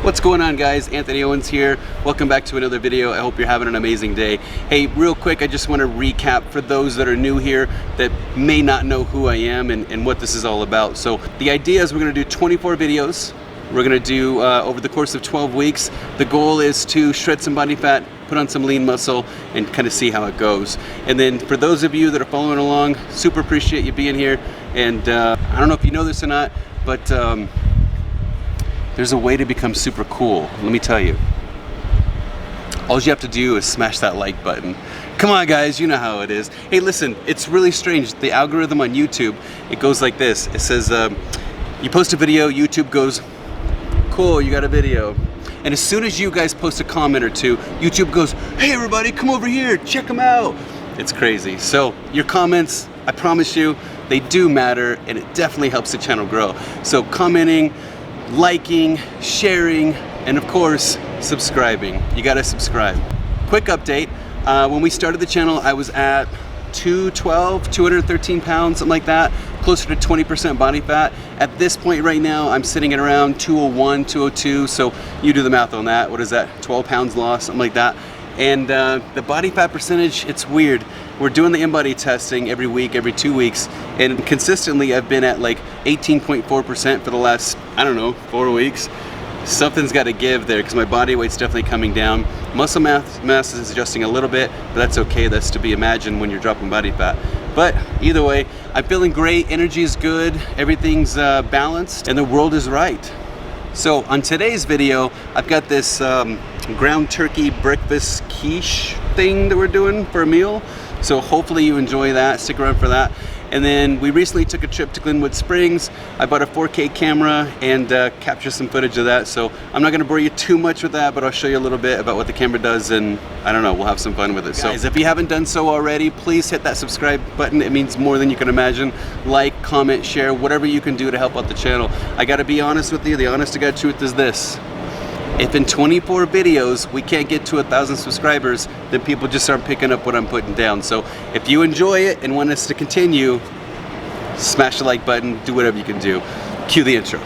What's going on, guys? Anthony Owens here. Welcome back to another video. I hope you're having an amazing day. Hey, real quick, I just want to recap for those that are new here that may not know who I am and what this is all about. So the idea is we're going to do 24 videos. We're going to do over the course of 12 weeks. The goal is to shred some body fat, put on some lean muscle, and kind of see how it goes. And then for those of you that are following along, super appreciate you being here. And I don't know if you know this or not, but there's a way to become super cool. Let me tell you. All you have to do is smash that like button. Come on, guys, you know how it is. Hey, listen, it's really strange. The algorithm on YouTube, it goes like this. It says, you post a video, YouTube goes, cool, you got a video. And as soon as you guys post a comment or two, YouTube goes, hey everybody, come over here, check them out. It's crazy. So your comments, I promise you, they do matter, and it definitely helps the channel grow. So commenting, liking, sharing, and of course, subscribing. You gotta subscribe. Quick update, when we started the channel, I was at 212, 213 pounds, something like that, closer to 20% body fat. At this point right now, I'm sitting at around 201, 202, so you do the math on that. What is that, 12 pounds lost, something like that. And the body fat percentage, it's weird. We're doing the in-body testing every week, every 2 weeks, and consistently I've been at like 18.4% for the last, I don't know, 4 weeks. Something's got to give there because my body weight's definitely coming down. Muscle mass is adjusting a little bit, but that's okay. That's to be imagined when you're dropping body fat. But either way, I'm feeling great. Energy is good. Everything's balanced, and the world is right. So on today's video, I've got this ground turkey breakfast quiche thing that we're doing for a meal. So hopefully you enjoy that, stick around for that. And then we recently took a trip to Glenwood Springs. I bought a 4K camera and captured some footage of that. So I'm not gonna bore you too much with that, but I'll show you a little bit about what the camera does, and I don't know, we'll have some fun with it. Guys, so if you haven't done so already, please hit that subscribe button. It means more than you can imagine. Like, comment, share, whatever you can do to help out the channel. I gotta be honest with you, the honest to God truth is this. If in 24 videos we can't get to 1,000 subscribers, then people just aren't picking up what I'm putting down. So if you enjoy it and want us to continue, smash the like button, do whatever you can do. Cue the intro.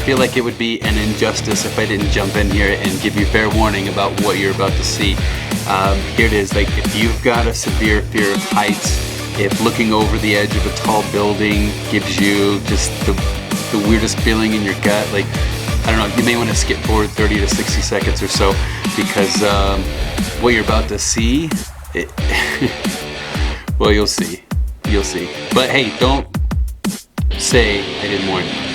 feel like it would be an injustice if I didn't jump in here and give you fair warning about what you're about to see. Here it is. Like, if you've got a severe fear of heights, if looking over the edge of a tall building gives you just the weirdest feeling in your gut, like, I don't know, you may want to skip forward 30 to 60 seconds or so, because what you're about to see, well, you'll see. You'll see. But hey, don't say I didn't warn you.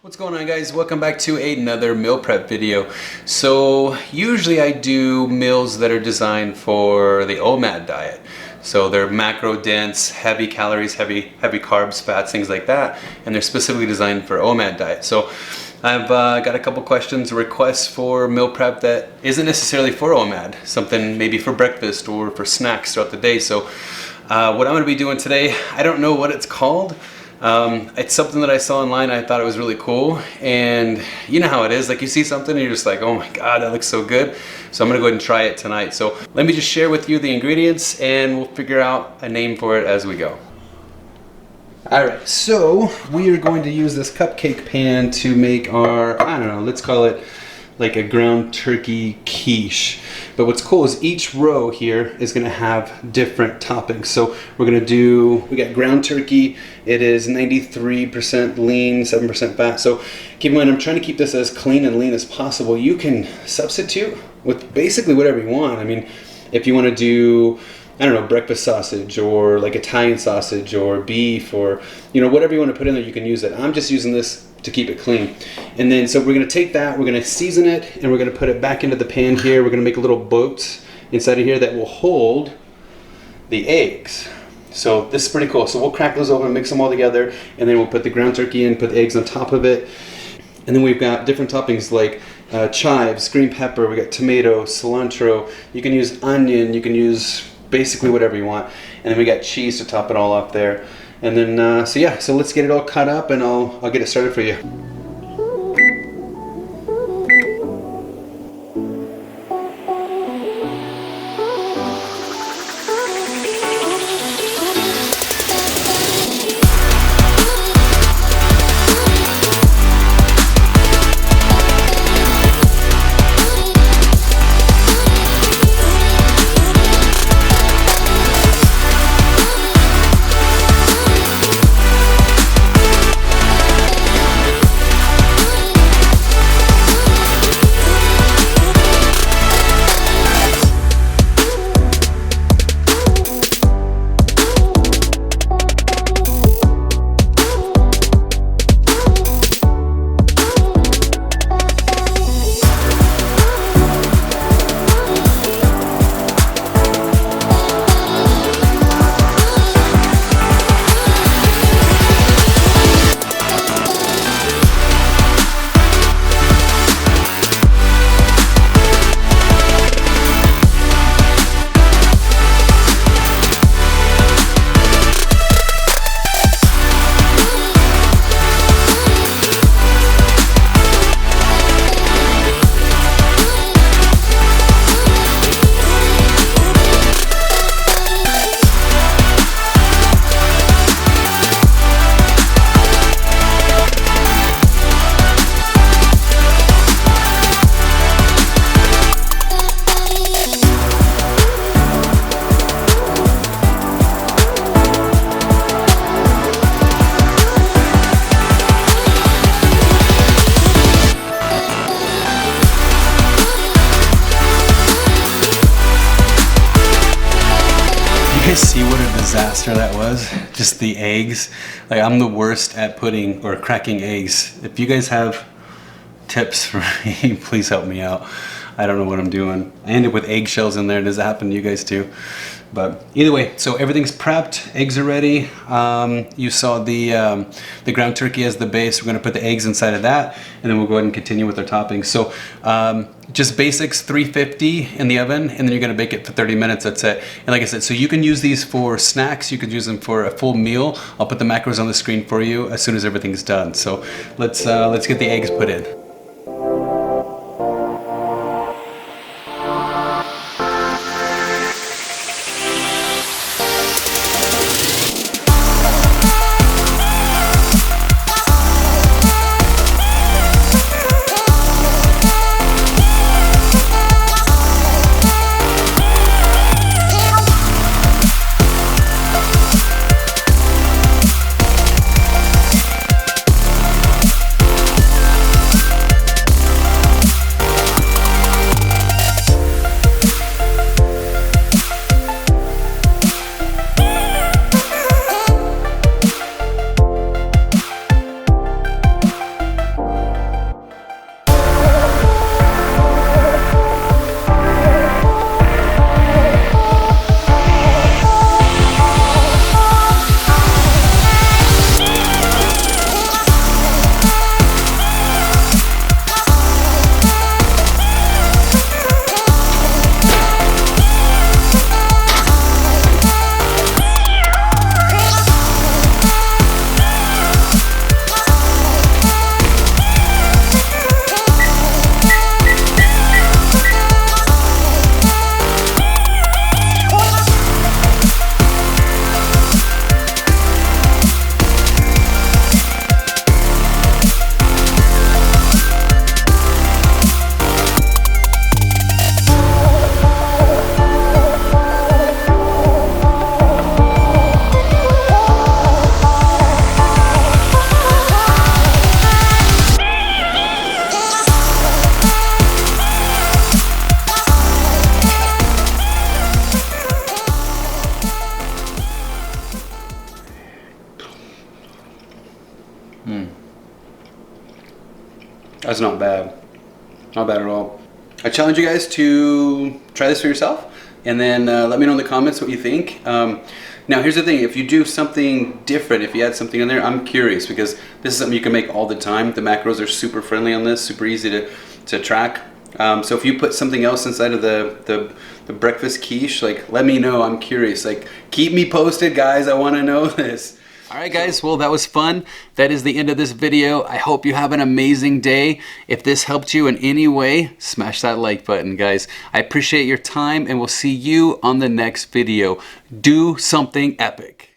What's going on, guys? Welcome back to another meal prep video. So usually I do meals that are designed for the OMAD diet. So they're macro dense, heavy calories, heavy carbs, fats, things like that, and they're specifically designed for OMAD diet. So I've got a couple questions, requests for meal prep that isn't necessarily for OMAD, something maybe for breakfast or for snacks throughout the day. So what I'm going to be doing today, I don't know what it's called. It's something that I saw online. I thought it was really cool, and you know how it is, like you see something and you're just like, oh my god, that looks so good. So I'm gonna go ahead and try it tonight. So let me just share with you the ingredients and we'll figure out a name for it as we go. Alright, so we are going to use this cupcake pan to make our, I don't know, let's call it like a ground turkey quiche. But what's cool is each row here is going to have different toppings. So we're going to do, we got ground turkey. It is 93% lean, 7% fat. So keep in mind, I'm trying to keep this as clean and lean as possible. You can substitute with basically whatever you want. I mean, if you want to do, I don't know, breakfast sausage or like Italian sausage or beef or, you know, whatever you want to put in there, you can use it. I'm just using this to keep it clean. And then, so we're gonna take that, we're gonna season it, and we're gonna put it back into the pan here. We're gonna make little boats inside of here that will hold the eggs. So this is pretty cool. So we'll crack those open, mix them all together, and then we'll put the ground turkey in, put the eggs on top of it. And then we've got different toppings like chives, green pepper, we got tomato, cilantro, you can use onion, you can use basically whatever you want. And then we got cheese to top it all up there. And then, so yeah, so let's get it all cut up and I'll get it started for you. guys see what a disaster that was? Just the eggs. Like, I'm the worst at putting or cracking eggs. If you guys have tips for me, please help me out. I don't know what I'm doing. I ended up with eggshells in there. Does that happen to you guys too? But either way, so everything's prepped. Eggs are ready. You saw the ground turkey as the base. We're gonna put the eggs inside of that, and then we'll go ahead and continue with our toppings. So just basics, 350 in the oven, and then you're gonna bake it for 30 minutes, that's it. And like I said, so you can use these for snacks, you could use them for a full meal. I'll put the macros on the screen for you as soon as everything's done. So let's get the eggs put in. That's not bad. Not bad at all. I challenge you guys to try this for yourself, and then let me know in the comments what you think. Now here's the thing, if you do something different, if you add something in there, I'm curious, because this is something you can make all the time. The macros are super friendly on this, super easy to track. So if you put something else inside of the breakfast quiche, like, let me know. I'm curious. Like, keep me posted, guys. I want to know this. All right, guys, well, that was fun. That is the end of this video. I hope you have an amazing day. If this helped you in any way, smash that like button, guys. I appreciate your time, and we'll see you on the next video. Do something epic.